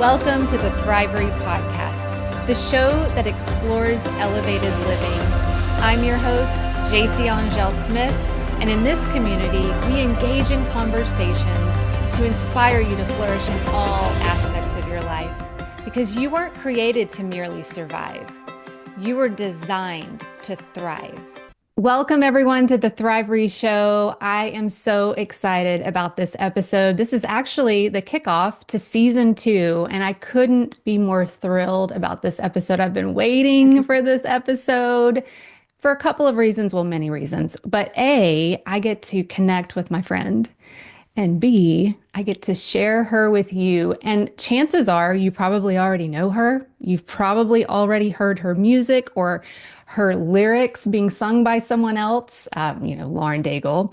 Welcome to the THRIVEry Podcast, the show that explores elevated living. I'm your host, JC Angel Smith, and in this community, we engage in conversations to inspire you to flourish in all aspects of your life, because you weren't created to merely survive. You were designed to thrive. Welcome everyone to the THRIVEry Show. I am so excited about this episode. This is actually the kickoff to season 2, and I couldn't be more thrilled about this episode. I've been waiting for this episode for a couple of reasons, well, many reasons. But A, I get to connect with my friend, and B, I get to share her with you. And chances are you probably already know her. You've probably already heard her music or her lyrics being sung by someone else, Lauren Daigle.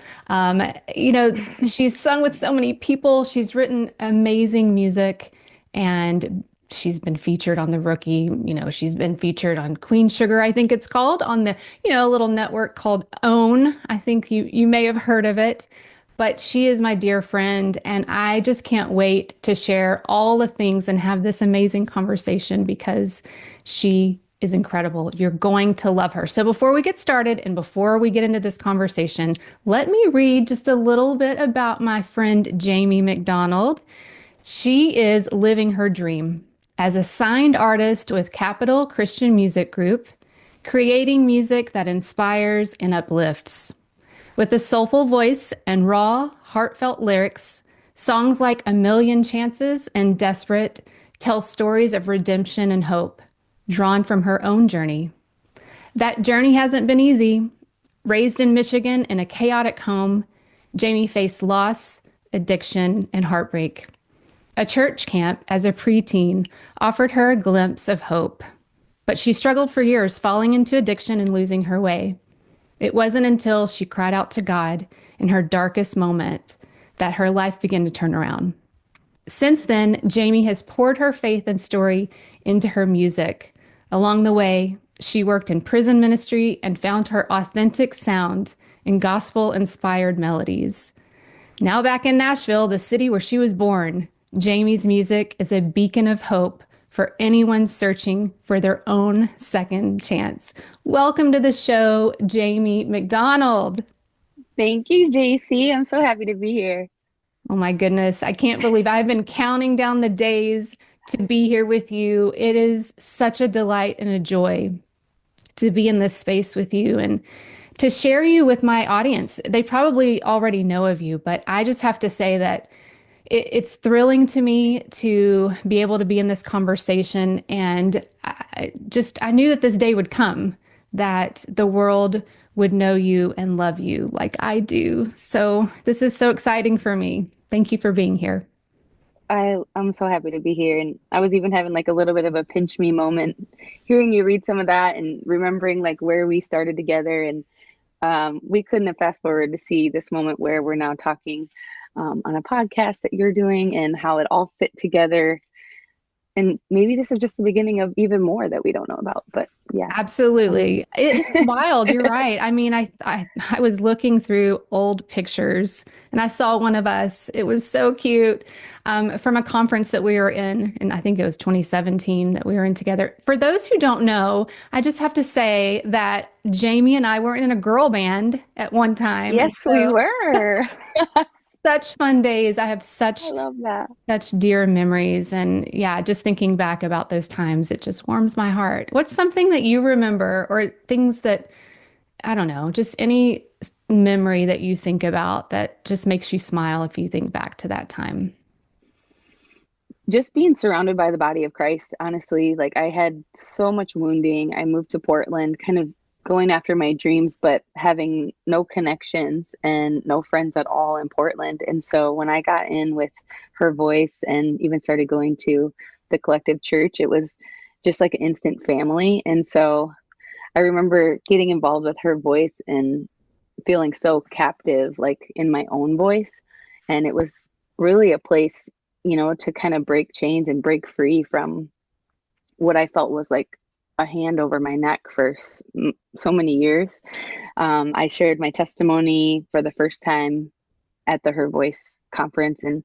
She's sung with so many people. She's written amazing music, and she's been featured on The Rookie. She's been featured on Queen Sugar, I think it's called, on the, little network called OWN. I think you may have heard of it. But she is my dear friend, and I just can't wait to share all the things and have this amazing conversation because she is incredible. You're going to love her. So before we get started and before we get into this conversation, let me read just a little bit about my friend Jamie MacDonald. She is living her dream as a signed artist with Capital Christian Music Group, creating music that inspires and uplifts. With a soulful voice and raw, heartfelt lyrics, songs like A Million Chances and Desperate tell stories of redemption and hope, drawn from her own journey. That journey hasn't been easy. Raised in Michigan in a chaotic home, Jamie faced loss, addiction, and heartbreak. A church camp as a preteen offered her a glimpse of hope, but she struggled for years, falling into addiction and losing her way. It wasn't until she cried out to God in her darkest moment that her life began to turn around. Since then, Jamie has poured her faith and story into her music. Along the way, she worked in prison ministry and found her authentic sound in gospel-inspired melodies. Now back in Nashville, the city where she was born, Jamie's music is a beacon of hope for anyone searching for their own second chance. Welcome to the show, Jamie MacDonald. Thank you, JC. I'm so happy to be here. Oh my goodness. I can't believe I've been counting down the days to be here with you. It is such a delight and a joy to be in this space with you and to share you with my audience. They probably already know of you, but I just have to say that it's thrilling to me to be able to be in this conversation. And I knew that this day would come, that the world would know you and love you like I do. So this is so exciting for me. Thank you for being here. I'm so happy to be here. And I was even having like a little bit of a pinch me moment hearing you read some of that and remembering like where we started together. And we couldn't have fast forwarded to see this moment where we're now talking on a podcast that you're doing and how it all fit together. And maybe this is just the beginning of even more that we don't know about, but yeah. Absolutely. It's wild. You're right. I mean, I was looking through old pictures and I saw one of us. It was so cute, from a conference that we were in, and I think it was 2017 that we were in together. For those who don't know, I just have to say that Jamie and I were in a girl band at one time. Yes, we were. Such fun days. I have I love that. such dear memories. And yeah, just thinking back about those times, it just warms my heart. What's something that you remember or things that, I don't know, just any memory that you think about that just makes you smile if you think back to that time? Just being surrounded by the body of Christ, honestly, like I had so much wounding. I moved to Portland, kind of going after my dreams, but having no connections and no friends at all in Portland. And so when I got in with her voice and even started going to the collective church, it was just like an instant family. And so I remember getting involved with her voice and feeling so captive, like in my own voice. And it was really a place, to kind of break chains and break free from what I felt was like a hand over my neck for so many years. I shared my testimony for the first time at the Her Voice conference, and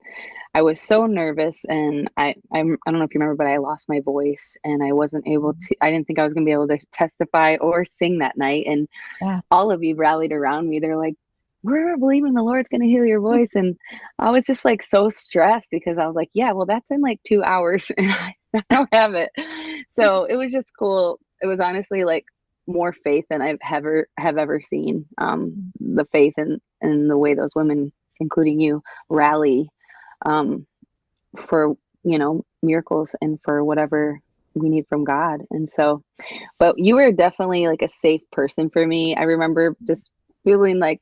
I was so nervous, and I don't know if you remember, but I lost my voice, and I wasn't able to. I didn't think I was going to be able to testify or sing that night, and Yeah. all of you rallied around me. They're like, "We're believing the Lord's going to heal your voice," and I was just like so stressed because I was like, "Yeah, well, that's in like 2 hours, and I don't have it." So it was just cool. It was honestly like more faith than I've ever seen. The faith and the way those women, including you, rally for, miracles and for whatever we need from God. And so, but you were definitely like a safe person for me. I remember just feeling like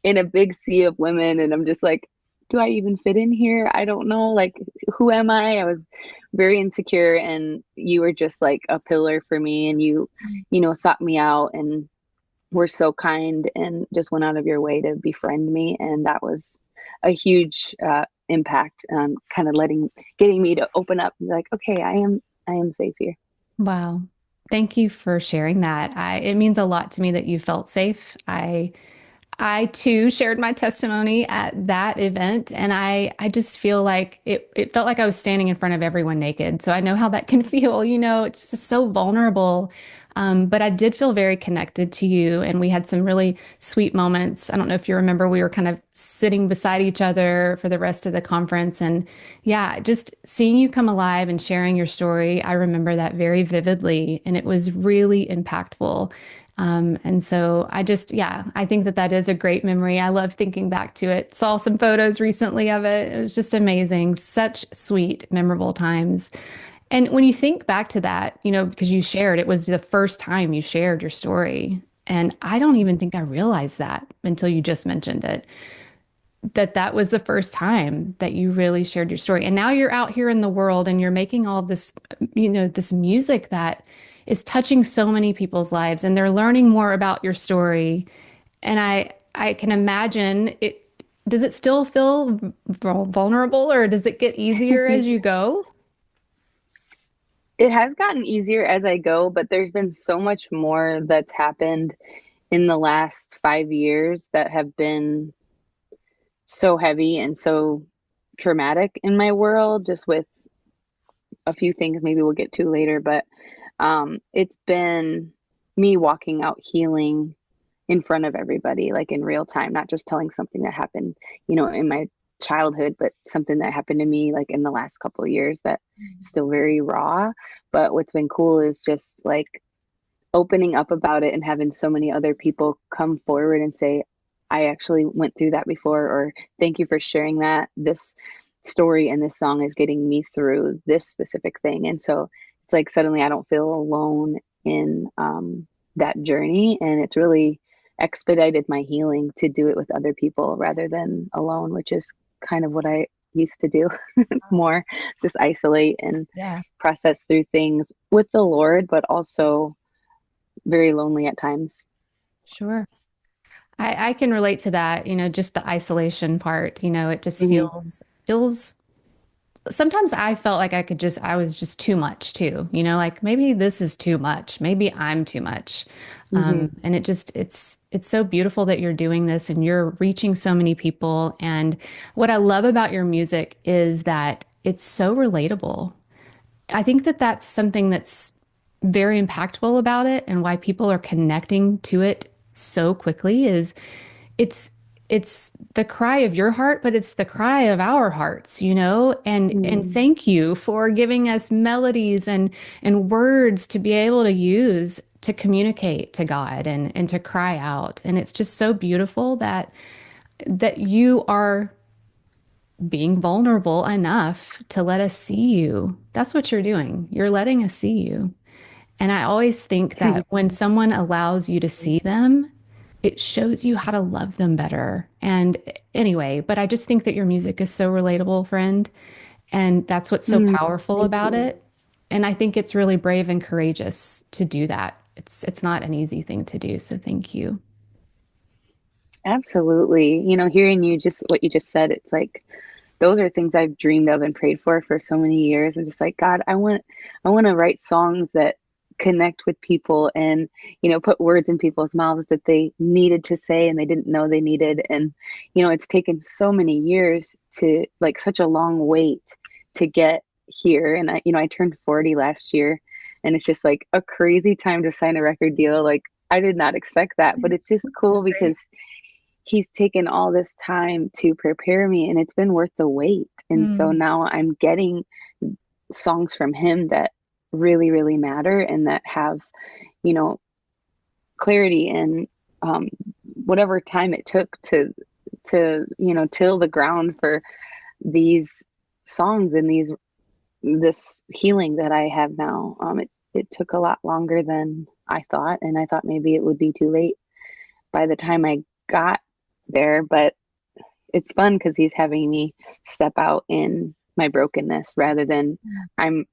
in a big sea of women, and I'm just like, do I even fit in here? I don't know. Like, who am I? I was very insecure, and you were just like a pillar for me, and you sought me out and were so kind and just went out of your way to befriend me. And that was a huge impact on kind of getting me to open up and be like, okay, I am safe here. Wow. Thank you for sharing that. It means a lot to me that you felt safe. I too shared my testimony at that event, and I just feel like it felt like I was standing in front of everyone naked. So I know how that can feel, it's just so vulnerable. But I did feel very connected to you, and we had some really sweet moments. I don't know if you remember, we were kind of sitting beside each other for the rest of the conference. And yeah, just seeing you come alive and sharing your story, I remember that very vividly, and it was really impactful. And so I think that is a great memory. I love thinking back to it. Saw some photos recently of it. It was just amazing. Such sweet, memorable times. And when you think back to that, because you shared, it was the first time you shared your story. And I don't even think I realized that until you just mentioned it, that was the first time that you really shared your story. And now you're out here in the world and you're making all of this, this music that is touching so many people's lives, and they're learning more about your story. And I can imagine it. Does it still feel vulnerable, or does it get easier as you go? It has gotten easier as I go, but there's been so much more that's happened in the last 5 years that have been so heavy and so traumatic in my world, just with a few things maybe we'll get to later. But it's been me walking out healing in front of everybody, like in real time, not just telling something that happened, in my childhood, but something that happened to me like in the last couple of years that still very raw. But what's been cool is just like opening up about it and having so many other people come forward and say, I actually went through that before, or thank you for sharing that. This story and this song is getting me through this specific thing. And so it's like suddenly I don't feel alone in that journey, and it's really expedited my healing to do it with other people rather than alone, which is kind of what I used to do more, just isolate and process through things with the Lord, but also very lonely at times. Sure. I can relate to that, just the isolation part, it just feels sometimes I felt like I was just too much too, like maybe this is too much, maybe I'm too much. And it's so beautiful that you're doing this and you're reaching so many people. And what I love about your music is that it's so relatable. I think that that's something that's very impactful about it, and why people are connecting to it so quickly is it's it's the cry of your heart, but it's the cry of our hearts, and thank you for giving us melodies and words to be able to use to communicate to God and to cry out. And it's just so beautiful that you are being vulnerable enough to let us see you. That's what you're doing. You're letting us see you. And I always think that when someone allows you to see them, it shows you how to love them better. And anyway, but I just think that your music is so relatable, friend. And that's what's so powerful about it. And I think it's really brave and courageous to do that. It's not an easy thing to do. So thank you. Absolutely. Hearing what you just said, it's like, those are things I've dreamed of and prayed for so many years. I'm just like, God, I want to write songs that connect with people and, put words in people's mouths that they needed to say and they didn't know they needed. And, it's taken so many years to, like, such a long wait to get here. And I turned 40 last year, and it's just like a crazy time to sign a record deal. Like, I did not expect that, but it's just cool because he's taken all this time to prepare me, and it's been worth the wait. And so now I'm getting songs from him that really, really matter and that have, clarity and whatever time it took to till the ground for these songs and this healing that I have now. It took a lot longer than I thought, and I thought maybe it would be too late by the time I got there. But it's fun because he's having me step out in my brokenness rather than I'm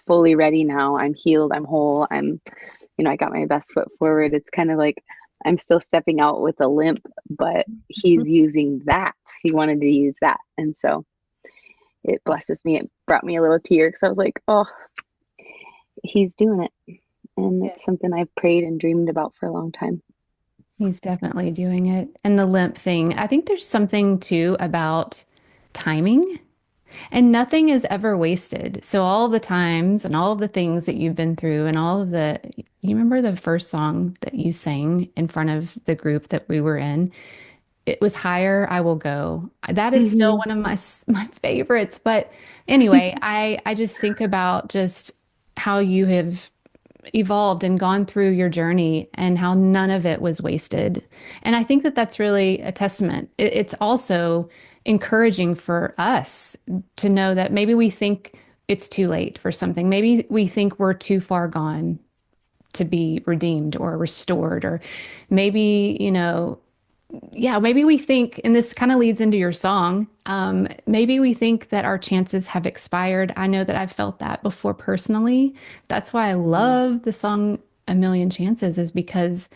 fully ready now. I'm healed. I'm whole. I got my best foot forward. It's kind of like I'm still stepping out with a limp, but he's using that. He wanted to use that. And so it blesses me. It brought me a little tear because I was like, oh, he's doing it. And it's something I've prayed and dreamed about for a long time. He's definitely doing it. And the limp thing, I think there's something too about timing, and nothing is ever wasted. So all the times and all of the things that you've been through and you remember the first song that you sang in front of the group that we were in? It was Higher I Will Go. That is still one of my favorites. But anyway, I just think about just how you have evolved and gone through your journey and how none of it was wasted. And I think that that's really a testament. It's also encouraging for us to know that maybe we think it's too late for something. Maybe we think we're too far gone to be redeemed or restored, or maybe, maybe we think, and this kind of leads into your song, maybe we think that our chances have expired. I know that I've felt that before personally. That's why I love the song A Million Chances, is because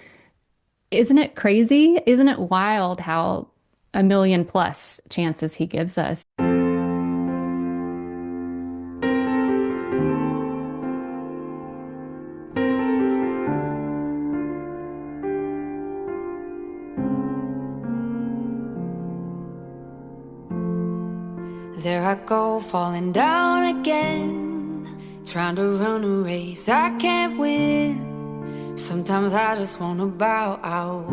isn't it crazy? Isn't it wild how 1,000,000+ chances he gives us? There I go, falling down again, trying to run a race I can't win. Sometimes I just wanna bow out,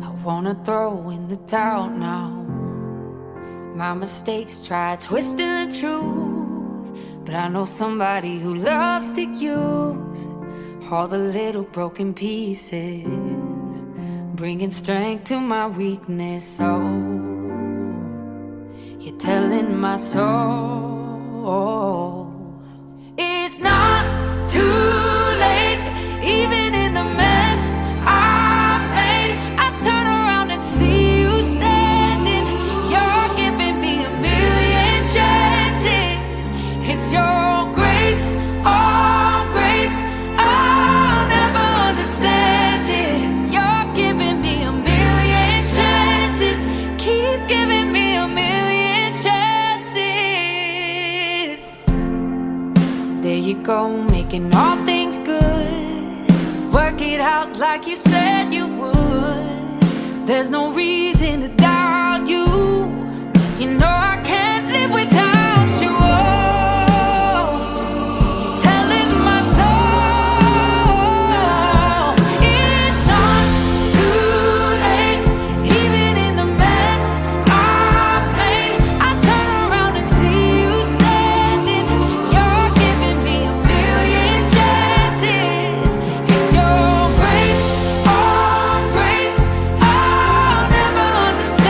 I wanna throw in the towel now. My mistakes try twisting the truth, but I know somebody who loves to use all the little broken pieces, bringing strength to my weakness. So you're telling my soul it's not too late, even in the mess I made. I turn around and see you standing. You're giving me 1,000,000 chances. It's your grace, oh grace, I'll never understand it. You're giving me 1,000,000 chances. Keep giving me 1,000,000 chances. There you go, making all things good. Work it out like you said you would. There's no reason to doubt you. You know I can't live without you. Oh, you're telling my soul it's not too late, even in the mess I made. I turn around and see you standing. You're giving me 1,000,000 chances. It's your grace, oh grace, I'll never understand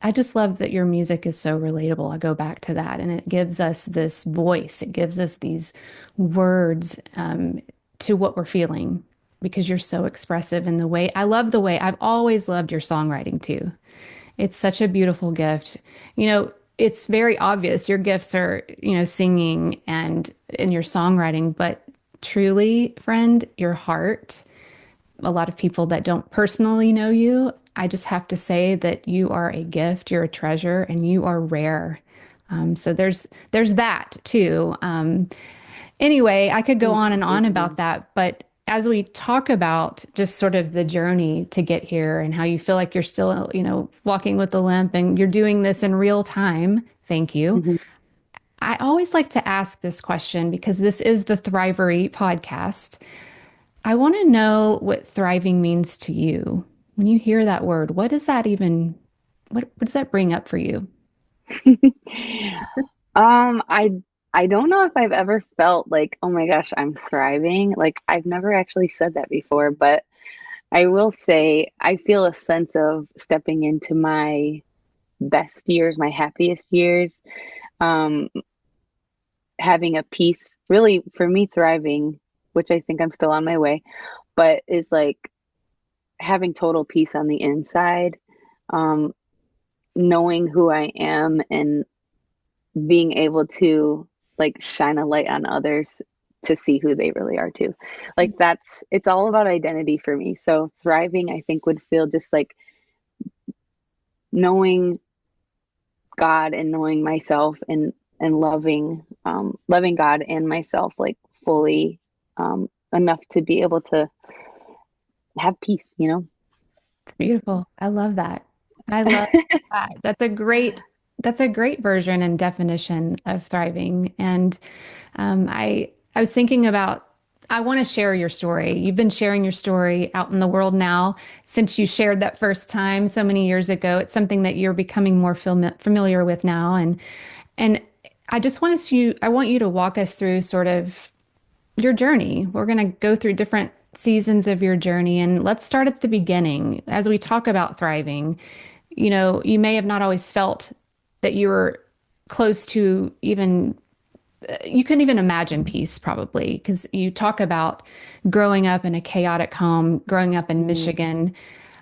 I just love that your music is so relatable. I go back to that, and it gives us this voice. It gives us these words to what we're feeling because you're so expressive in the way. I love the way I've always loved your songwriting too. It's such a beautiful gift. You know, it's very obvious your gifts are, singing and in your songwriting, but truly, friend, your heart, a lot of people that don't personally know you, I just have to say that you are a gift, you're a treasure, and you are rare. So there's that too. Anyway, I could go on and on about that, but as we talk about just sort of the journey to get here and how you feel like you're still, walking with a limp and you're doing this in real time, thank you. Mhm. I always like to ask this question because this is the Thrivery podcast. I want to know what thriving means to you. When you hear that word, what does that even, what does that bring up for you? I don't know if I've ever felt like, oh my gosh, I'm thriving. Like I've never actually said that before, but I will say I feel a sense of stepping into my best years, my happiest years, um, having a peace. Really, for me, thriving, which I think I'm still on my way, but is like having total peace on the inside, um, knowing who I am and being able to like shine a light on others to see who they really are too. Like it's all about identity for me. So thriving, I think, would feel just like knowing God and knowing myself and loving God and myself like fully, enough to be able to have peace, you know? It's beautiful. I love that. I love that. That's a great version and definition of thriving. And I was thinking about, I want to share your story. You've been sharing your story out in the world now since you shared that first time so many years ago. It's something that you're becoming more familiar with now. And I want you to walk us through sort of your journey. We're going to go through different seasons of your journey, and let's start at the beginning. As we talk about thriving, you may have not always felt that you were close to even, you couldn't even imagine peace probably, because you talk about growing up in a chaotic home, growing up in Michigan.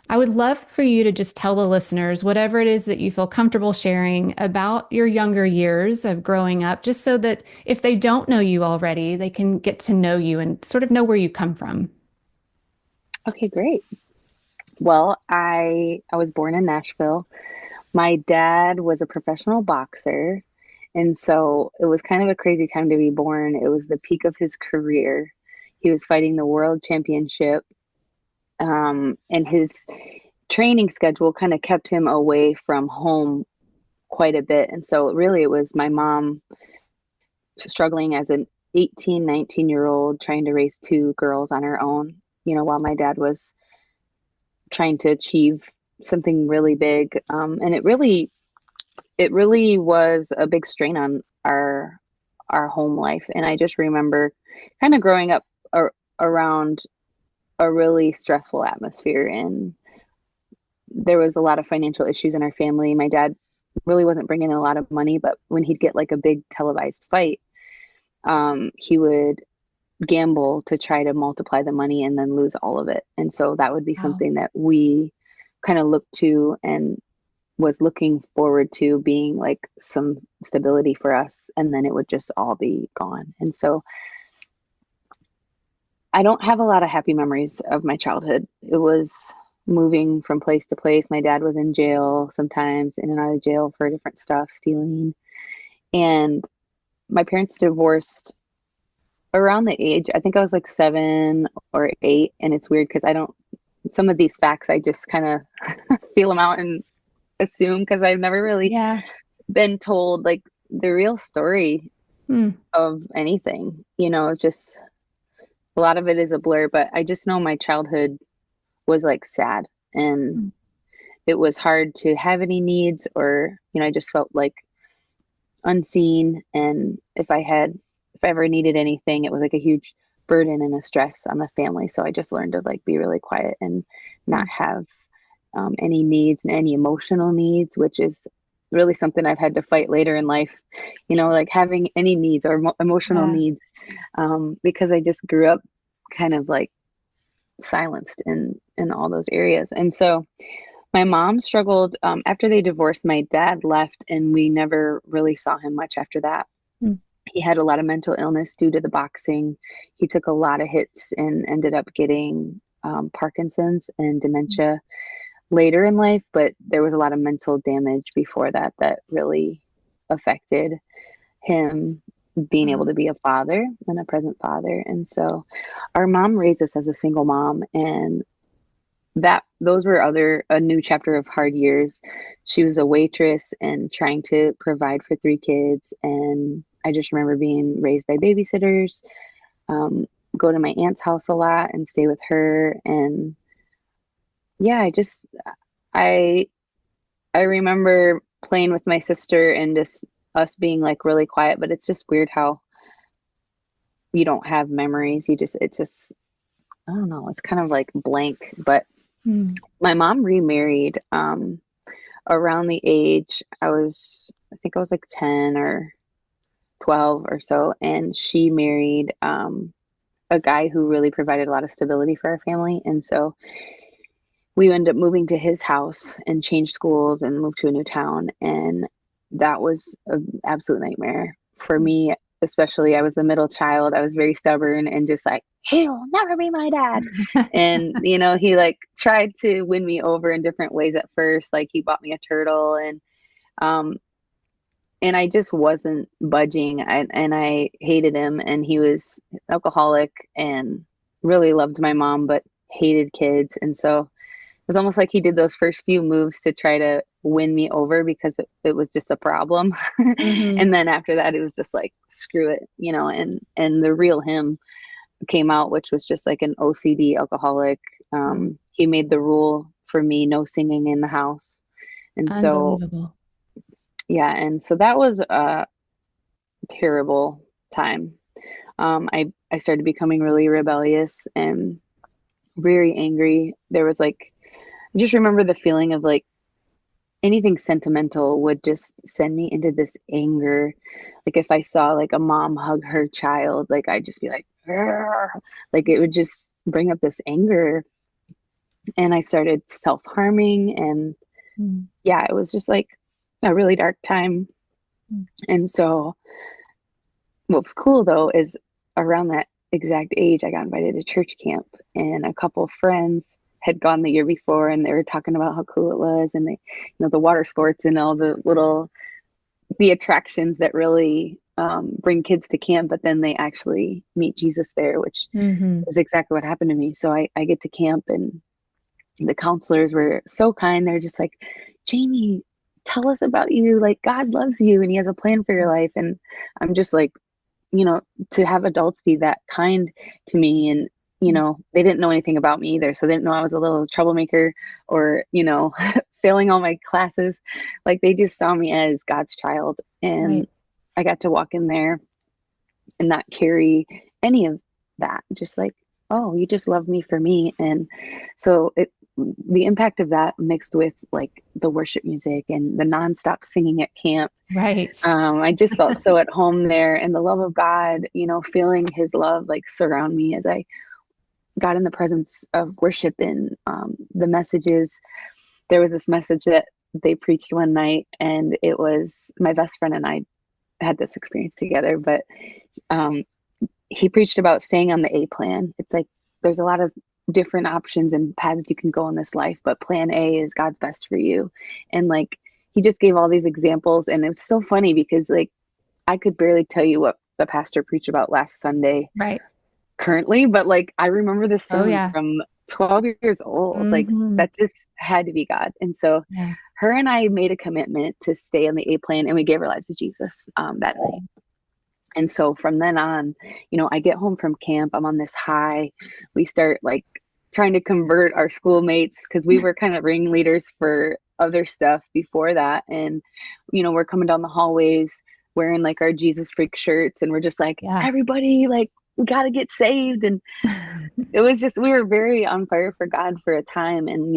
I would love for you to just tell the listeners whatever it is that you feel comfortable sharing about your younger years of growing up, just so that if they don't know you already, they can get to know you and sort of know where you come from. Okay, great. Well, I was born in Nashville. My dad was a professional boxer, and so it was kind of a crazy time to be born. It was the peak of his career. He was fighting the world championship, and his training schedule kind of kept him away from home quite a bit. And so really it was my mom struggling as an 18, 19-year-old trying to raise two girls on her own, while my dad was trying to achieve something really big. And it really was a big strain on our home life. And I just remember kind of growing up around a really stressful atmosphere, and there was a lot of financial issues in our family. My dad really wasn't bringing in a lot of money, but when he'd get like a big televised fight, he would gamble to try to multiply the money and then lose all of it. And so that would be something that we kind of looked to and was looking forward to being like some stability for us. And then it would just all be gone. And so I don't have a lot of happy memories of my childhood. It was moving from place to place. My dad was in jail sometimes, in and out of jail for different stuff, stealing. And my parents divorced around the age, I think I was like 7 or 8. And it's weird because some of these facts, I just kind of feel them out and assume, because I've never really been told like the real story of anything. It's just, a lot of it is a blur, but I just know my childhood was like sad, and it was hard to have any needs, or, I just felt like unseen. And if I ever needed anything, it was like a huge burden and a stress on the family. So I just learned to like be really quiet and not have any needs and any emotional needs, which is really something I've had to fight later in life, like having any needs or emotional needs, because I just grew up kind of like silenced in all those areas. And so my mom struggled after they divorced. My dad left, and we never really saw him much after that. He had a lot of mental illness due to the boxing. He took a lot of hits and ended up getting Parkinson's and dementia later in life, but there was a lot of mental damage before that really affected him being able to be a father and a present father. And so our mom raised us as a single mom, and those were a new chapter of hard years. She was a waitress and trying to provide for 3 kids. And I just remember being raised by babysitters, go to my aunt's house a lot and stay with her. And yeah, I remember playing with my sister and just us being like really quiet, but it's just weird how you don't have memories. I don't know, it's kind of like blank. But my mom remarried around the age I think I was like 10 or 12 or so, and she married a guy who really provided a lot of stability for our family. And so we ended up moving to his house and changed schools and moved to a new town. And that was an absolute nightmare for me, especially. I was the middle child. I was very stubborn and just like, he'll never be my dad. And, he like tried to win me over in different ways at first. Like he bought me a turtle, and I just wasn't budging. And I hated him, and he was alcoholic and really loved my mom, but hated kids. And so it was almost like he did those first few moves to try to win me over because it was just a problem. And then after that, it was just like, screw it, and the real him came out, which was just like an OCD alcoholic. He made the rule for me, no singing in the house. And so, yeah. And so that was a terrible time. I started becoming really rebellious and very angry. There was like, I just remember the feeling of like anything sentimental would just send me into this anger. Like if I saw like a mom hug her child, like I'd just be like, "Argh." Like it would just bring up this anger. And I started self-harming, and yeah, it was just like a really dark time. And so what was cool though is around that exact age, I got invited to church camp, and a couple of friends had gone the year before, and they were talking about how cool it was, and they, the water sports and all the attractions that really bring kids to camp, but then they actually meet Jesus there, which is exactly what happened to me. So I get to camp, and the counselors were so kind. They're just like, Jamie, tell us about you. Like God loves you and he has a plan for your life. And I'm just like, to have adults be that kind to me. And they didn't know anything about me either. So they didn't know I was a little troublemaker or, failing all my classes. Like they just saw me as God's child. And I got to walk in there and not carry any of that. Just like, oh, you just love me for me. And so the impact of that mixed with like the worship music and the nonstop singing at camp. Right. I just felt so at home there, and the love of God, feeling his love like surround me as I got in the presence of worship. And the messages, there was this message that they preached one night, and it was my best friend and I had this experience together, but he preached about staying on the A plan. It's like there's a lot of different options and paths you can go in this life, but plan A is God's best for you. And like he just gave all these examples, and it was so funny because like I could barely tell you what the pastor preached about last Sunday currently, but like I remember this sermon from 12 years old. Like that just had to be God. And so her and I made a commitment to stay on the A plan, and we gave our lives to Jesus that night. And so from then on, I get home from camp, I'm on this high. We start like trying to convert our schoolmates, because we were kind of ringleaders for other stuff before that. And, we're coming down the hallways wearing like our Jesus freak shirts, and we're just like, everybody, like, we got to get saved. And it was just, we were very on fire for God for a time. And,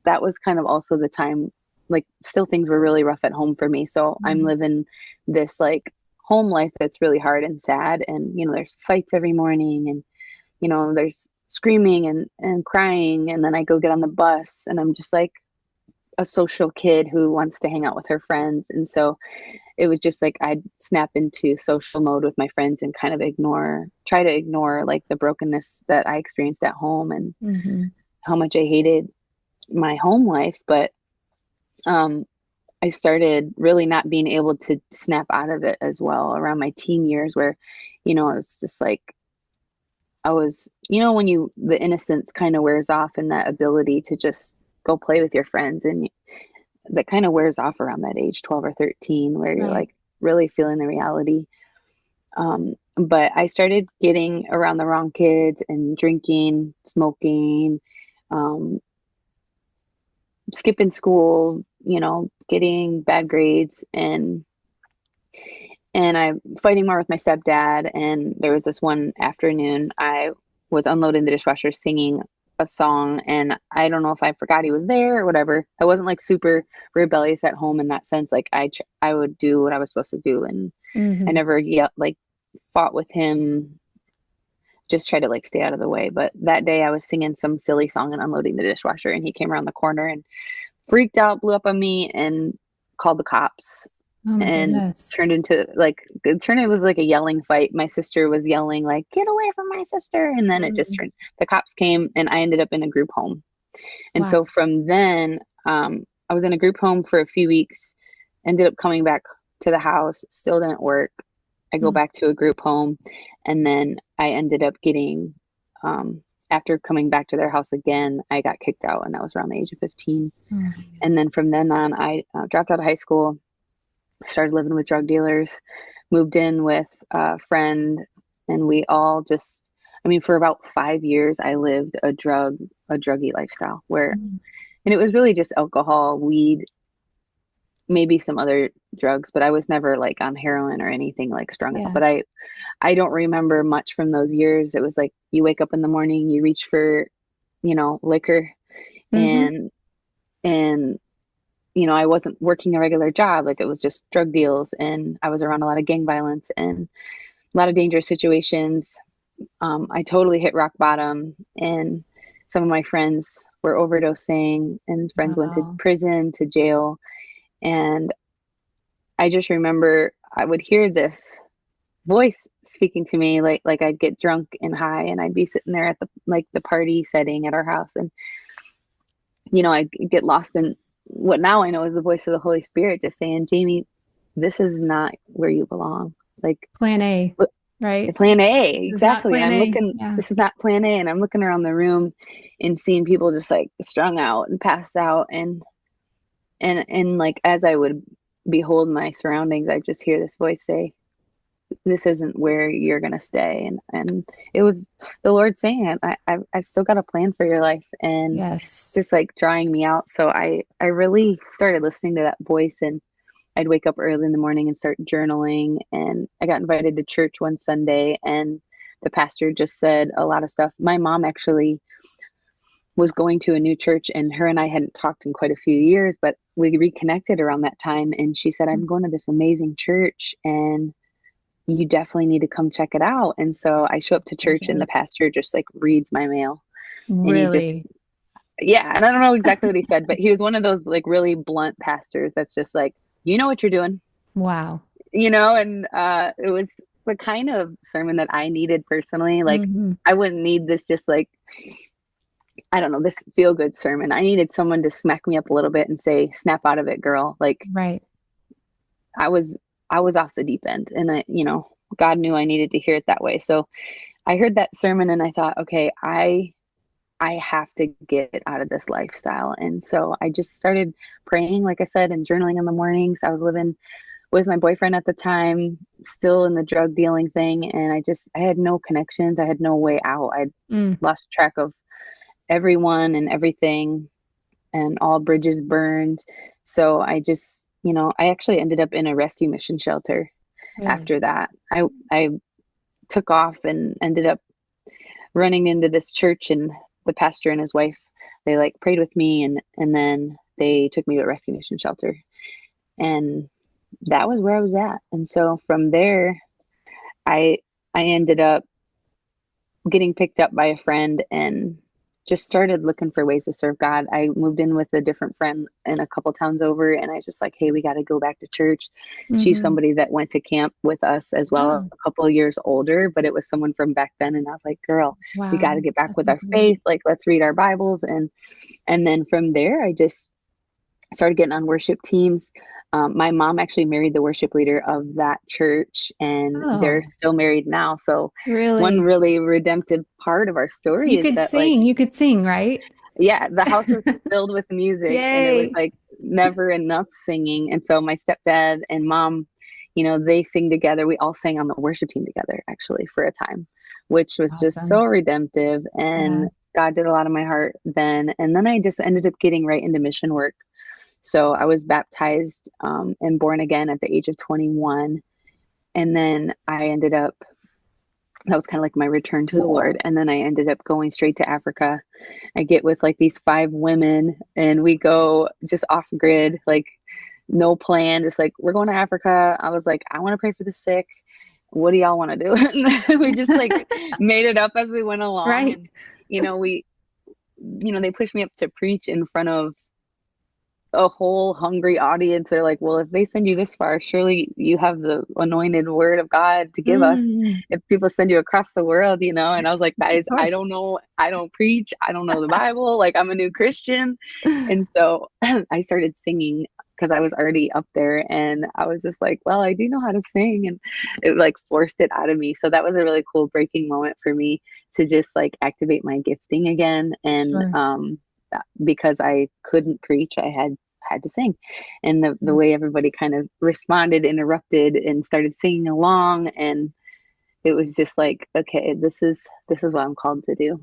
that was kind of also the time, like still things were really rough at home for me. So I'm living this like home life that's really hard and sad. And, there's fights every morning, and, there's screaming and crying. And then I go get on the bus, and I'm just like a social kid who wants to hang out with her friends. And so it was just like I'd snap into social mode with my friends and kind of try to ignore like the brokenness that I experienced at home and how much I hated my home life. But I started really not being able to snap out of it as well around my teen years, where, it was just like, I was, when the innocence kind of wears off, and that ability to just go play with your friends, and that kind of wears off around that age, 12 or 13, where you're like really feeling the reality. But I started getting around the wrong kids and drinking, smoking, skipping school, getting bad grades, and I'm fighting more with my stepdad. And there was this one afternoon I was unloading the dishwasher singing a song, and I don't know if I forgot he was there or whatever. I wasn't like super rebellious at home in that sense. Like I would do what I was supposed to do, and I never fought with him, just try to like stay out of the way. But that day I was singing some silly song and unloading the dishwasher, and he came around the corner freaked out, blew up on me, and called the cops. Oh my and goodness. It was like a yelling fight. My sister was yelling like, "Get away from my sister!" And then it just turned. The cops came, and I ended up in a group home. And so from then, I was in a group home for a few weeks. Ended up coming back to the house. Still didn't work. I go back to a group home, and then I ended up getting. After coming back to their house again, I got kicked out, and that was around the age of 15. And then from then on, I dropped out of high school, started living with drug dealers, moved in with a friend, and we all just, for about 5 years, I lived a druggy lifestyle where, and it was really just alcohol, weed, maybe some other drugs, but I was never like on heroin or anything like strung out. But I don't remember much from those years. It was like you wake up in the morning, you reach for, liquor, and I wasn't working a regular job. Like it was just drug deals, and I was around a lot of gang violence and a lot of dangerous situations. I totally hit rock bottom, and some of my friends were overdosing, and friends went to prison, to jail. And I just remember I would hear this voice speaking to me, like I'd get drunk and high, and I'd be sitting there at the party setting at our house, and I'd get lost in what now I know is the voice of the Holy Spirit, just saying, "Jamie, this is not where you belong." Like plan A, right? Plan A, exactly. Plan I'm A. looking. Yeah. This is not plan A, and I'm looking around the room and seeing people just like strung out and passed out, and like as I would behold my surroundings, I just hear this voice say, "This isn't where you're gonna stay." And it was the Lord saying, I've still got a plan for your life, and just like drawing me out. So I really started listening to that voice, and I'd wake up early in the morning and start journaling. And I got invited to church one Sunday, and the pastor just said a lot of stuff. My mom actually was going to a new church, and her and I hadn't talked in quite a few years, but we reconnected around that time. And she said, "I'm going to this amazing church, and you definitely need to come check it out." And so I show up to church, and the pastor just like reads my mail. Really? And he just, and I don't know exactly what he said, but he was one of those like really blunt pastors that's just like, "You know what you're doing." Wow. And it was the kind of sermon that I needed personally. Like I wouldn't need this just like, I don't know, this feel good sermon. I needed someone to smack me up a little bit and say, "Snap out of it, girl." Like I was off the deep end, and God knew I needed to hear it that way. So I heard that sermon, and I thought, okay, I have to get out of this lifestyle. And so I just started praying, like I said, and journaling in the mornings. I was living with my boyfriend at the time, still in the drug dealing thing. And I had no connections. I had no way out. I'd lost track of everyone and everything, and all bridges burned. So I just, I actually ended up in a rescue mission shelter after that. I took off and ended up running into this church, and the pastor and his wife they like prayed with me, and then they took me to a rescue mission shelter, and that was where I was at. And so from there, I ended up getting picked up by a friend and just started looking for ways to serve God. I moved in with a different friend in a couple towns over, and I was just like, hey, we got to go back to church. She's somebody that went to camp with us as well, a couple of years older, but it was someone from back then. And I was like, girl, we got to get back with our faith. Like, let's read our Bibles. And then from there, I just started getting on worship teams. My mom actually married the worship leader of that church, and they're still married now. So one really redemptive part of our story so you is could that sing. You could sing, right? Yeah, the house was filled with music. And it was like never enough singing. And so my stepdad and mom, you know, they sing together. We all sang on the worship team together, actually, for a time, which was just so redemptive. And God did a lot in my heart then. And then I just ended up getting right into mission work. So I was baptized and born again at the age of 21. And then I ended up, that was kind of like my return to the Lord. And then I ended up going straight to Africa. I get with like these 5 women, and we go just off grid, like no plan, just like, we're going to Africa. I was like, I want to pray for the sick. What do y'all want to do? And we just like made it up as we went along. Right. And, they pushed me up to preach in front of a whole hungry audience. They're like, well, if they send you this far, surely you have the anointed word of God to give us. If people send you across the world, and I was like, guys, I don't know. I don't preach. I don't know the Bible. Like, I'm a new Christian. And so I started singing because I was already up there, and I was just like, well, I do know how to sing, and it like forced it out of me. So that was a really cool breaking moment for me to just like activate my gifting again. And, because I couldn't preach, I had to sing. And the way everybody kind of responded, interrupted, and started singing along, and it was just like, okay, this is what I'm called to do.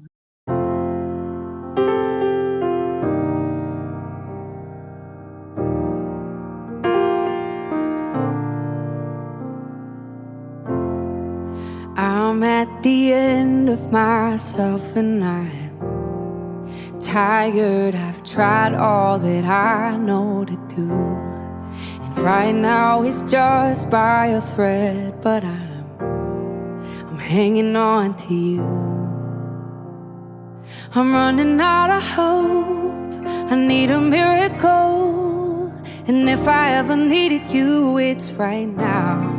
I'm at the end of myself, and I'm tired. I've tried all that I know to do, and right now it's just by a thread, but I'm hanging on to you. I'm running out of hope. I need a miracle, and if I ever needed you, it's right now.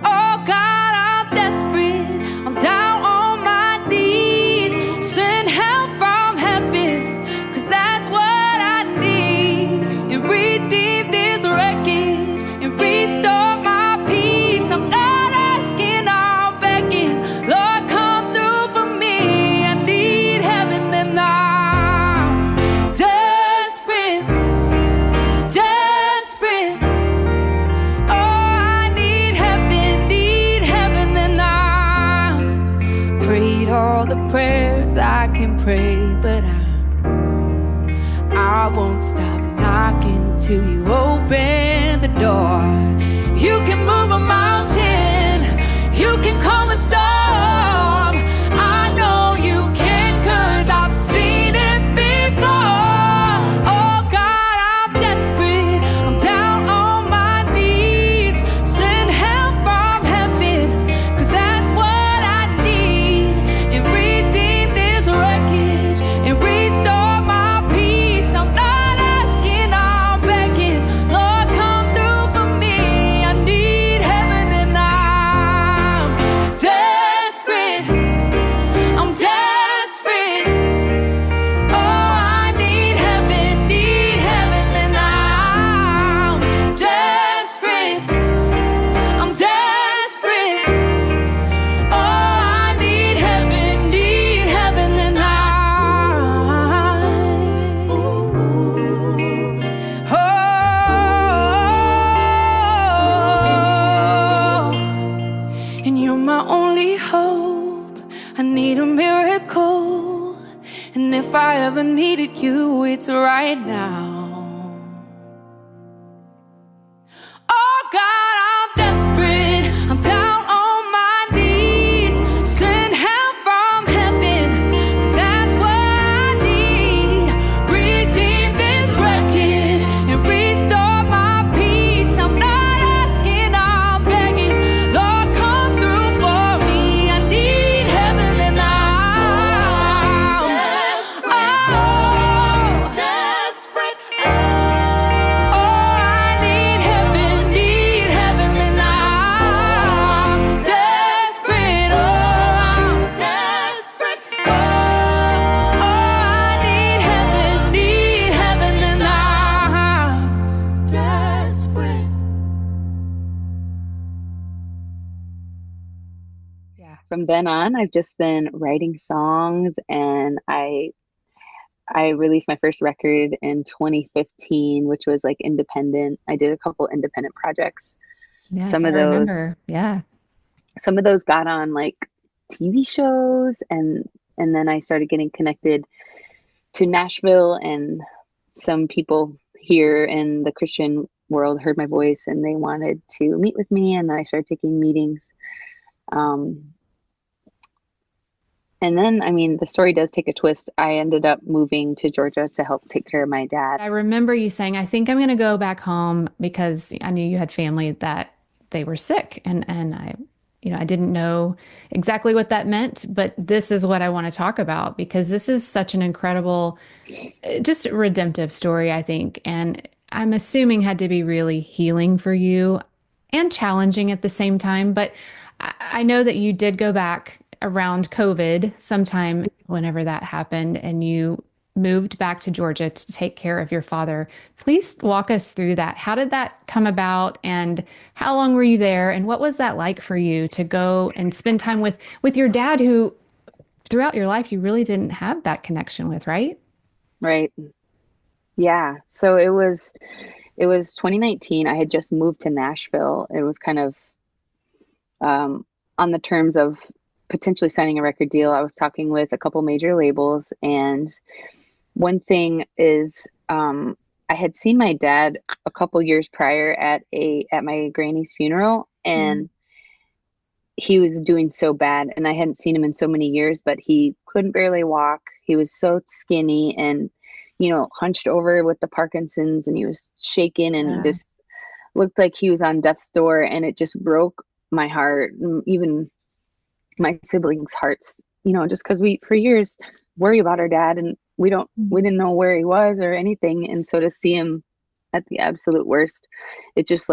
Oh God, I'm desperate. I'm down on my knees. Send help from heaven, 'cause that's what I need. And redeem this wreckage and restore my peace. I'm not asking, I'm begging. Lord, come through for me. I need heaven, and I'm desperate, desperate. Oh, I need heaven, and I'm prayed all the prayers I can pray, but I won't stop knocking till you open the door. You can move a mountain, you can calm a storm. I know you can, 'cause I've seen it before. Oh God, I'm desperate. I'm down on my knees. Send help from heaven, 'cause that's what I need. And redeem this wreckage and restore my peace. I'm not asking, I'm begging. Lord, come through for me. I need heaven, and I'm desperate. I'm desperate. Oh, I need heaven, and I'm desperate. I'm desperate. Oh, I need heaven, and and you're my only hope. I need a miracle, and if I ever needed you, it's right now. Oh God, I'm desperate. I'm down on my knees. Send help from heaven, 'cause that's what I need. from then on, I've just been writing songs, and I released my first record in 2015, which was like independent. I did a couple independent projects. Yes, Some I of those, remember. Yeah. some of those got on like TV shows, and then I started getting connected to Nashville, and some people here in the Christian world heard my voice and they wanted to meet with me, and I started taking meetings. And then, I mean, the story does take a twist. I ended up moving to Georgia to help take care of my dad. I remember you saying, I think I'm going to go back home because I knew you had family that they were sick. And I didn't know exactly what that meant, but this is what I want to talk about because this is such an incredible, just redemptive story, I think. And I'm assuming had to be really healing for you and challenging at the same time. But I know that you did go back around COVID sometime whenever that happened, and you moved back to Georgia to take care of your father. Please walk us through that. How did that come about, and how long were you there, and what was that like for you to go and spend time with your dad, who throughout your life you really didn't have that connection with, right? Right. Yeah. So it was 2019. I had just moved to Nashville. It was kind of on the terms of potentially signing a record deal. I was talking with a couple major labels, and one thing is I had seen my dad a couple years prior at my granny's funeral, and he was doing so bad, and I hadn't seen him in so many years, but he couldn't barely walk. He was so skinny and, hunched over with the Parkinson's, and he was shaking and just looked like he was on death's door. And it just broke my heart, and even my siblings' hearts, just because we, for years, worry about our dad, and we didn't know where he was or anything. And so to see him at the absolute worst, it just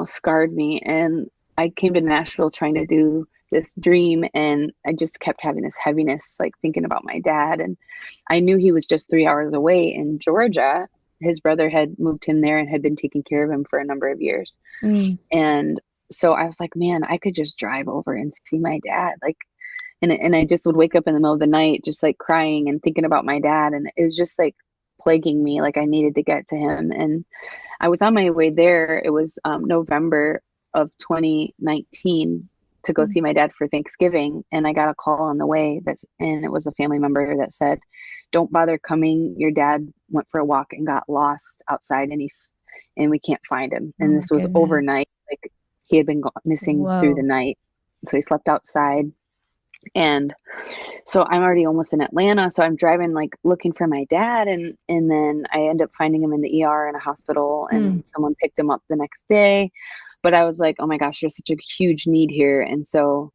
scarred me. And I came to Nashville trying to do this dream, and I just kept having this heaviness, like thinking about my dad. And I knew he was just 3 hours away in Georgia. His brother had moved him there and had been taking care of him for a number of years. And so I was like, man, I could just drive over and see my dad. And I just would wake up in the middle of the night, just like crying and thinking about my dad. And it was just like plaguing me. Like I needed to get to him. And I was on my way there. It was November of 2019 to go see my dad for Thanksgiving. And I got a call on the way and it was a family member that said, don't bother coming. Your dad went for a walk and got lost outside, and we can't find him. And this was overnight. Like he had been missing through the night. So he slept outside. And so I'm already almost in Atlanta. So I'm driving, like looking for my dad. And then I end up finding him in the ER in a hospital, and someone picked him up the next day. But I was like, oh my gosh, there's such a huge need here. And so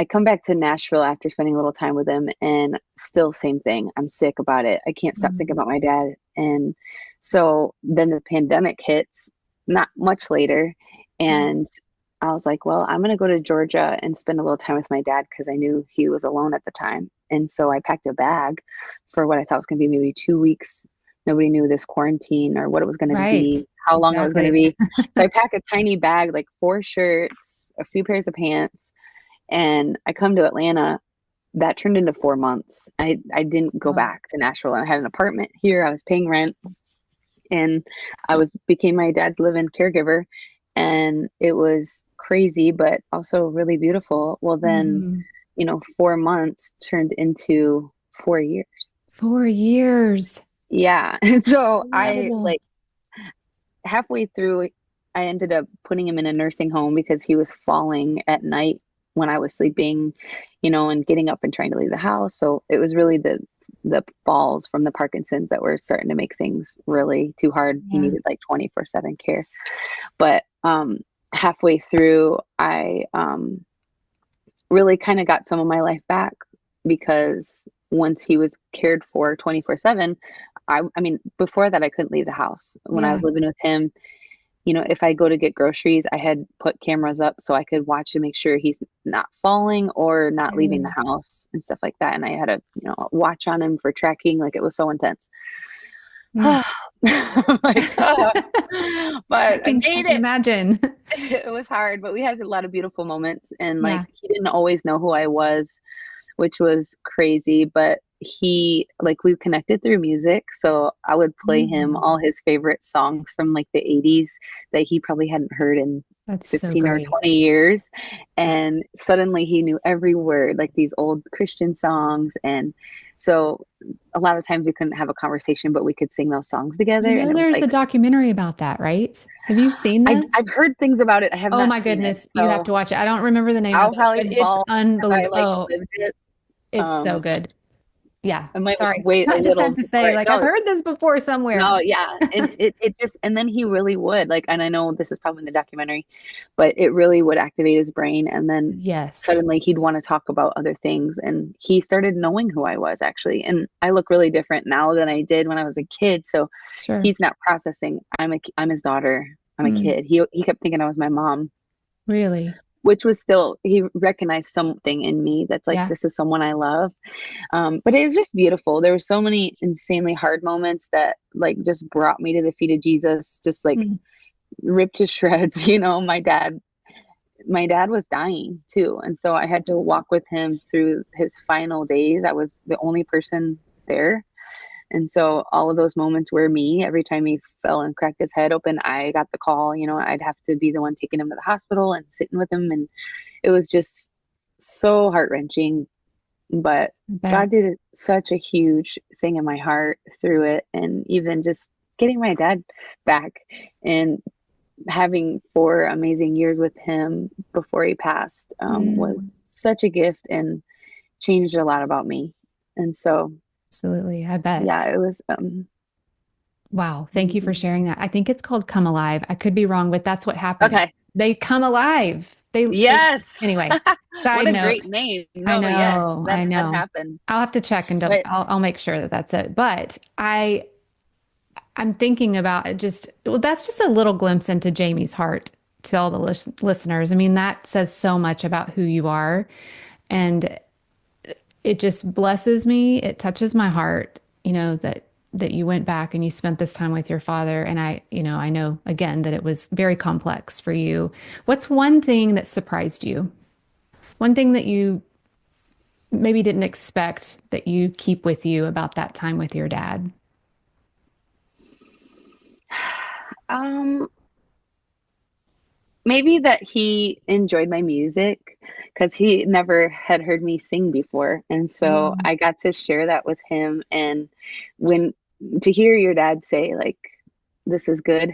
I come back to Nashville after spending a little time with him, and still same thing. I'm sick about it. I can't stop thinking about my dad. And so then the pandemic hits not much later. And I was like, well, I'm going to go to Georgia and spend a little time with my dad, because I knew he was alone at the time. And so I packed a bag for what I thought was going to be maybe 2 weeks. Nobody knew this quarantine or what it was going to be, how long it was going to be. So I pack a tiny bag, like 4 shirts, a few pairs of pants. And I come to Atlanta. That turned into 4 months. I didn't go back to Nashville. I had an apartment here. I was paying rent, and I became my dad's live-in caregiver. And it was crazy, but also really beautiful. Well, then, 4 months turned into 4 years. 4 years. Yeah. So Incredible. I halfway through, I ended up putting him in a nursing home because he was falling at night when I was sleeping, and getting up and trying to leave the house. So it was really the falls from the Parkinson's that were starting to make things really too hard. He needed like 24/7 care. But halfway through, I really kind of got some of my life back, because once he was cared for 24/7, I mean, before that, I couldn't leave the house. When I was living with him, if I go to get groceries, I had put cameras up so I could watch and make sure he's not falling or not leaving the house and stuff like that. And I had a watch on him for tracking. Like, it was so intense. Like, I but I can made it. imagine. It was hard, but we had a lot of beautiful moments. And like, Yeah. he didn't always know who I was, which was crazy, but he, like, we connected through music. So I would play him all his favorite songs from like the 80s that he probably hadn't heard in That's so 15 or great. 20 years. And suddenly he knew every word, like these old Christian songs. And so a lot of times we couldn't have a conversation, but we could sing those songs together. You know, And it was there's like, a documentary about that, right? Have you seen this? I've heard things about it. I have Oh not my seen it. goodness, you have So to watch it. I don't remember the name of I'll it, probably but it's bawl if I unbelievable. like Oh, lived it. it's so good. Yeah. I might Sorry. wait a I just have little to before say, like, I've no, heard this before somewhere. no, yeah. And it just, and then he really would like, and I know this is probably in the documentary, but it really would activate his brain. And then Yes. suddenly he'd want to talk about other things. And he started knowing who I was actually. And I look really different now than I did when I was a kid. So Sure. he's not processing. I'm his daughter. I'm a kid. He kept thinking I was my mom. Really? Which was still, he recognized something in me that's like, Yeah. this is someone I love. But it was just beautiful. There were so many insanely hard moments that like just brought me to the feet of Jesus, just like ripped to shreds. You know, my dad was dying too. And so I had to walk with him through his final days. I was the only person there. And so all of those moments were me. Every time he fell and cracked his head open, I got the call. You know, I'd have to be the one taking him to the hospital and sitting with him. And it was just so heart-wrenching. But God did such a huge thing in my heart through it. And even just getting my dad back and having 4 amazing years with him before he passed was such a gift and changed a lot about me. And so Absolutely. I bet. yeah, it was Wow. Thank you for sharing that. I think it's called Come Alive. I could be wrong, but that's what happened. okay. They come alive. Yes. Anyway, What a great name. No, I know. yes, I know. that happened. I'll have to check and I'll make sure that that's it. But I'm thinking about it that's just a little glimpse into Jamie's heart to all the listeners. I mean, that says so much about who you are. And it just blesses me. It touches my heart, you know, that you went back and you spent this time with your father. And I know again that it was very complex for you. What's one thing that surprised you? One thing that you maybe didn't expect that you keep with you about that time with your dad? Maybe that he enjoyed my music because he never had heard me sing before. And so I got to share that with him. And to hear your dad say like, this is good,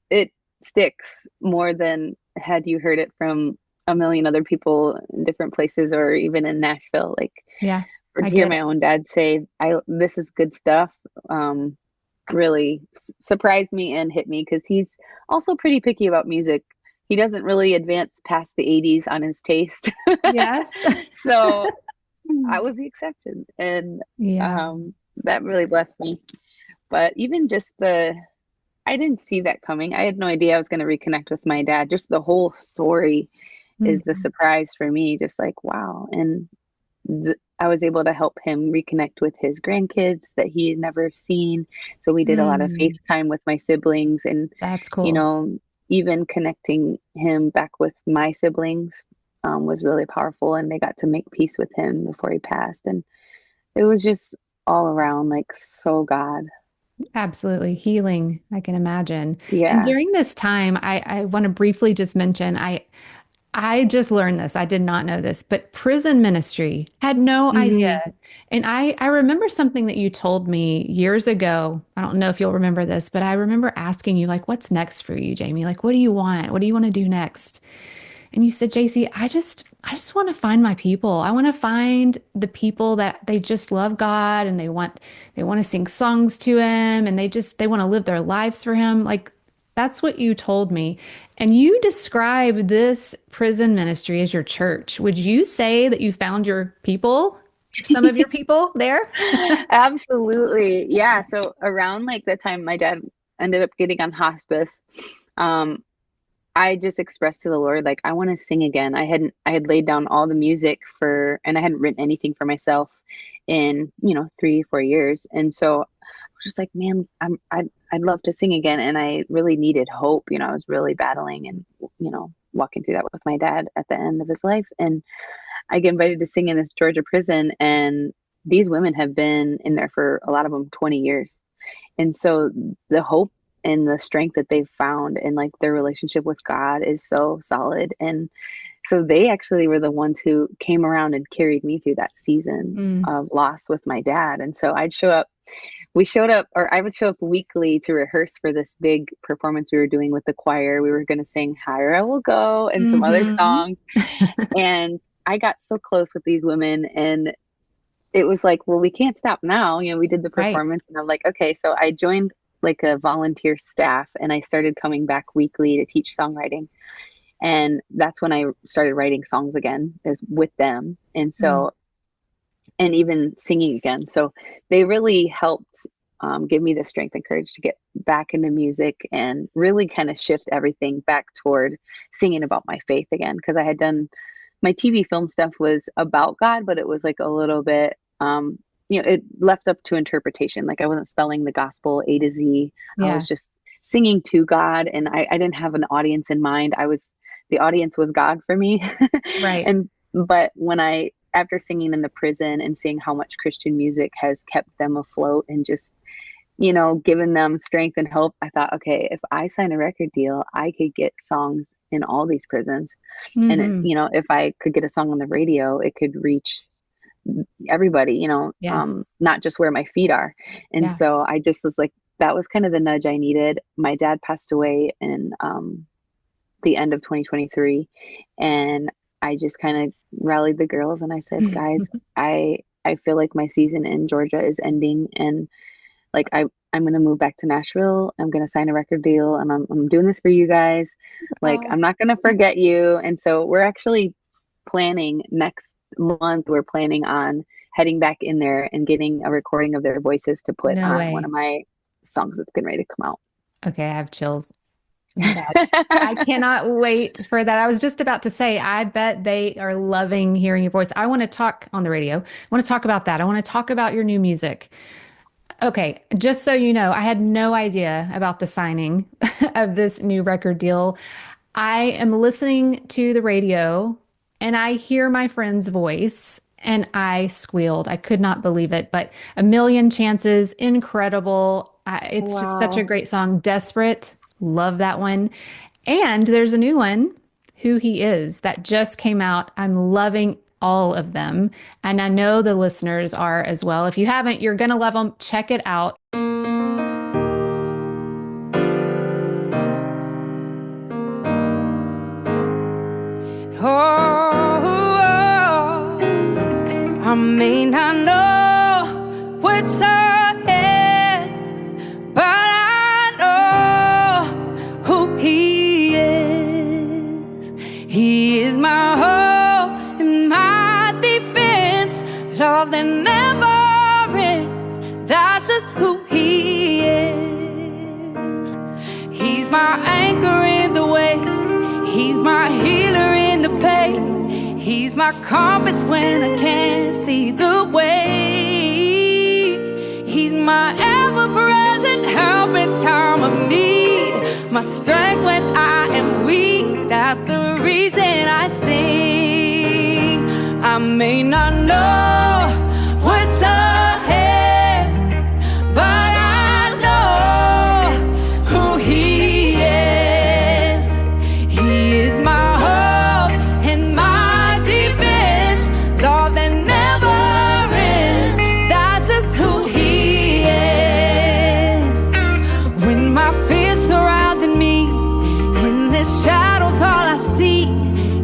it sticks more than had you heard it from a million other people in different places or even in Nashville. Like, or to hear my own dad say, this is good stuff. Really surprised me and hit me because he's also pretty picky about music. He doesn't really advance past the 80s on his taste. Yes. So I was the exception. And that really blessed me. But even just I didn't see that coming. I had no idea I was going to reconnect with my dad. Just the whole story is the surprise for me. Just like, wow. And I was able to help him reconnect with his grandkids that he had never seen. So we did a lot of FaceTime with my siblings and that's cool. You know, even connecting him back with my siblings was really powerful, and they got to make peace with him before he passed. And it was just all around like so God. Absolutely. Healing, I can imagine. Yeah. And during this time, I want to briefly just mention, I just learned this. I did not know this, but prison ministry, had no idea. And I remember something that you told me years ago. I don't know if you'll remember this, but I remember asking you, like, what's next for you, Jamie? Like, what do you want? What do you want to do next? And you said, JC, I just want to find my people. I want to find the people that they just love God and they want to sing songs to him and they want to live their lives for him. Like, that's what you told me. And you describe this prison ministry as your church. Would you say that you found your people, some of your people there? Absolutely. Yeah. So around like the time my dad ended up getting on hospice, I just expressed to the Lord, like, I want to sing again. I had laid down all the music and I hadn't written anything for myself in, 3-4 years. And so I was just like, man, I'd love to sing again. And I really needed hope. I was really battling and, walking through that with my dad at the end of his life. And I get invited to sing in this Georgia prison. And these women have been in there for, a lot of them, 20 years. And so the hope and the strength that they've found and like their relationship with God is so solid. And so they actually were the ones who came around and carried me through that season of loss with my dad. And so I would show up weekly to rehearse for this big performance we were doing with the choir. We were going to sing Higher I Will Go and some other songs. And I got so close with these women, and it was like, well, we can't stop now. We did the performance and I'm like, okay. So I joined like a volunteer staff, and I started coming back weekly to teach songwriting. And that's when I started writing songs again, is with them. And so, and even singing again. So they really helped give me the strength and courage to get back into music and really kind of shift everything back toward singing about my faith again. Because I had done, my TV film stuff was about God, but it was like a little bit, it left up to interpretation. Like I wasn't spelling the gospel A to Z. I was just singing to God, and I didn't have an audience in mind. The audience was God for me. Right. But after singing in the prison and seeing how much Christian music has kept them afloat and just, given them strength and hope, I thought, okay, if I sign a record deal, I could get songs in all these prisons. And, if I could get a song on the radio, it could reach everybody, not just where my feet are. And so I just was like, that was kind of the nudge I needed. My dad passed away in the end of 2023. And I just kind of rallied the girls and I said, guys, I feel like my season in Georgia is ending. And like, I'm going to move back to Nashville. I'm going to sign a record deal, and I'm doing this for you guys. Like, I'm not going to forget you. And so we're actually planning next month. We're planning on heading back in there and getting a recording of their voices to put on one of my songs that's getting ready to come out. Okay. I have chills. I cannot wait for that. I was just about to say, I bet they are loving hearing your voice. I want to talk on the radio. I want to talk about that. I want to talk about your new music. Okay. Just so you know, I had no idea about the signing of this new record deal. I am listening to the radio and I hear my friend's voice and I squealed. I could not believe it, but A Million Chances, incredible. It's just such a great song. Desperate. Love that one. And there's a new one, Who He Is, that just came out. I'm loving all of them. And I know the listeners are as well. If you haven't, you're going to love them. Check it out. I may not know what's ahead, but I know who He is. He is my hope and my defense, love that never ends. That's just who He is. He's my anchor in the wave. He's my healer in the pain. He's my compass when I can't see the way. He's my ever-present help in time of need. My strength when I am weak. That's the reason I sing. I may not know what's ahead, but I know who He is. He is my hope and my defense, Lord that never ends. That's just who He is. When my fears surrounded me, in the shadows all I see,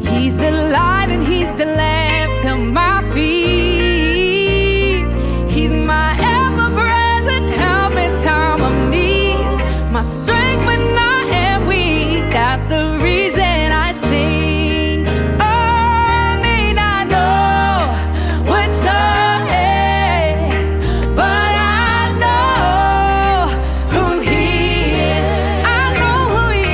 He's the light and He's the lamp to my feet. He's my ever-present help in time of need. My strength when I am weak. That's the reason I sing. Oh, I may not know what's ahead, but I know who He is. I know who He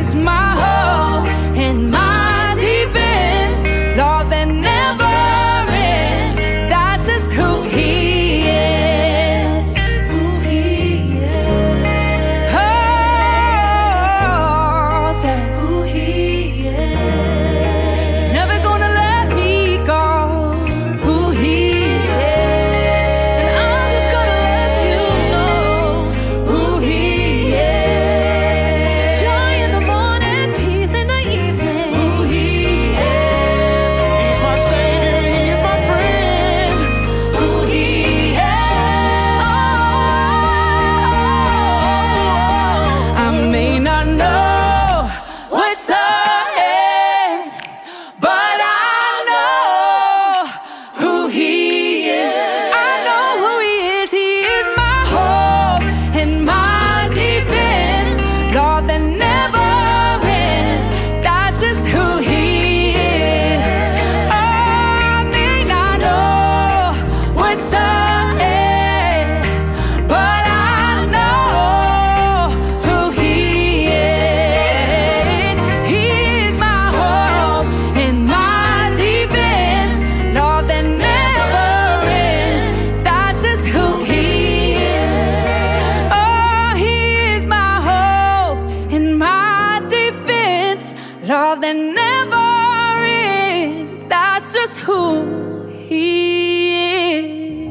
is. My hope and my defense, Lord that never ends. That's just who He is. Who He is. just who he is.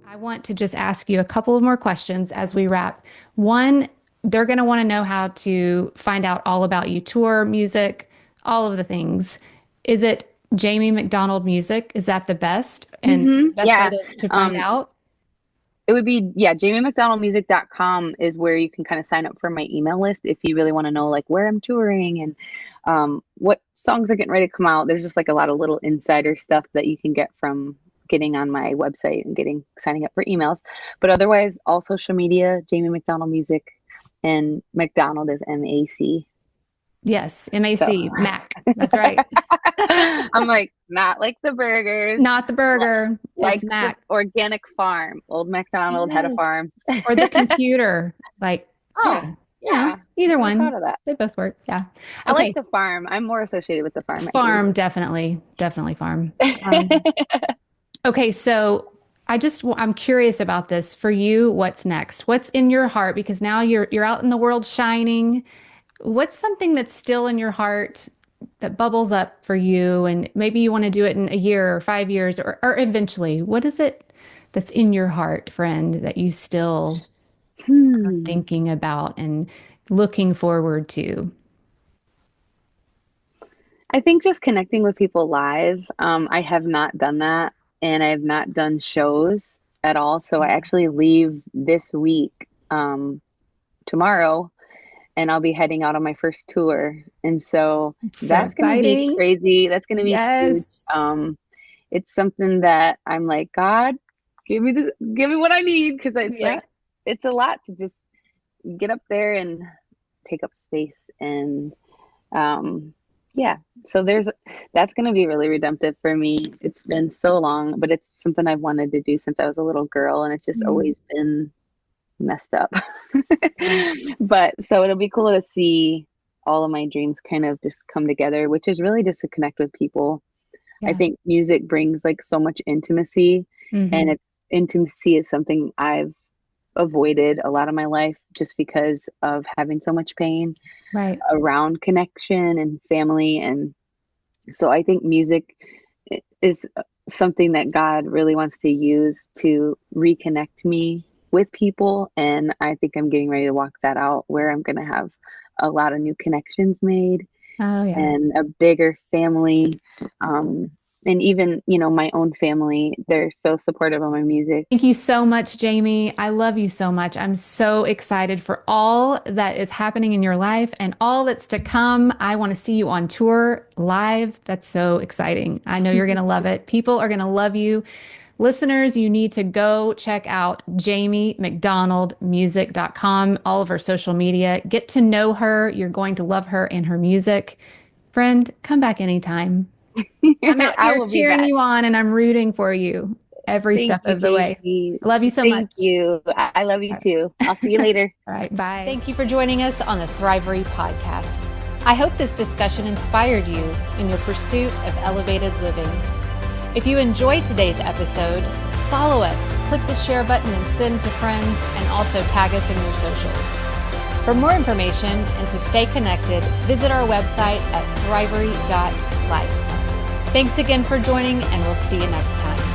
I want to just ask you a couple of more questions as we wrap. One, they're going to want to know how to find out all about you, tour, music, all of the things. Is it Jamie MacDonald Music? Is that the best and best way to find out? It would be, jamiemacdonaldmusic.com is where you can kind of sign up for my email list if you really want to know like where I'm touring and what songs are getting ready to come out. There's just like a lot of little insider stuff that you can get from getting on my website and signing up for emails. But otherwise, all social media, Jamie MacDonald Music, and MacDonald is MAC. Yes, MAC, so. Mac. That's right. I'm like, not like the burgers. Not the burger. Like Mac. The organic farm. Old MacDonald had a farm. Or the computer. Like, yeah. Either one. Thought of that. They both work. Yeah. I like the farm. I'm more associated with the farm. Farm, definitely farm. Okay, so I'm curious about this. For you, what's next? What's in your heart? Because now you're out in the world shining. What's something that's still in your heart that bubbles up for you? And maybe you want to do it in a year or 5 years or eventually. What is it that's in your heart, friend, that you still are thinking about and looking forward to? I think just connecting with people live. I have not done that, and I have not done shows at all. So I actually leave this week, tomorrow, and I'll be heading out on my first tour. And so that's going to be crazy. That's going to be huge. It's something that I'm like, God, give me what I need. Cause it's a lot to just get up there and take up space. And, so that's going to be really redemptive for me. It's been so long, but it's something I've wanted to do since I was a little girl, and it's just always been messed up. But so it'll be cool to see all of my dreams kind of just come together, which is really just to connect with people. I think music brings like so much intimacy, and intimacy is something I've avoided a lot of my life just because of having so much pain around connection and family. And so I think music is something that God really wants to use to reconnect me with people. And I think I'm getting ready to walk that out, where I'm going to have a lot of new connections made and a bigger family. And even, my own family, they're so supportive of my music. Thank you so much, Jamie. I love you so much. I'm so excited for all that is happening in your life and all that's to come. I want to see you on tour live. That's so exciting. I know you're going to love it. People are going to love you. Listeners, you need to go check out jamiemacdonaldmusic.com, all of her social media. Get to know her. You're going to love her and her music. Friend, come back anytime. I'm out here cheering you on, and I'm rooting for you every step of the way. Love you so much. Thank you. I love you too. I'll see you later. All right. Bye. Thank you for joining us on the THRIVERY Podcast. I hope this discussion inspired you in your pursuit of elevated living. If you enjoyed today's episode, follow us, click the share button and send to friends, and also tag us in your socials. For more information and to stay connected, visit our website at thrivery.life. Thanks again for joining, and we'll see you next time.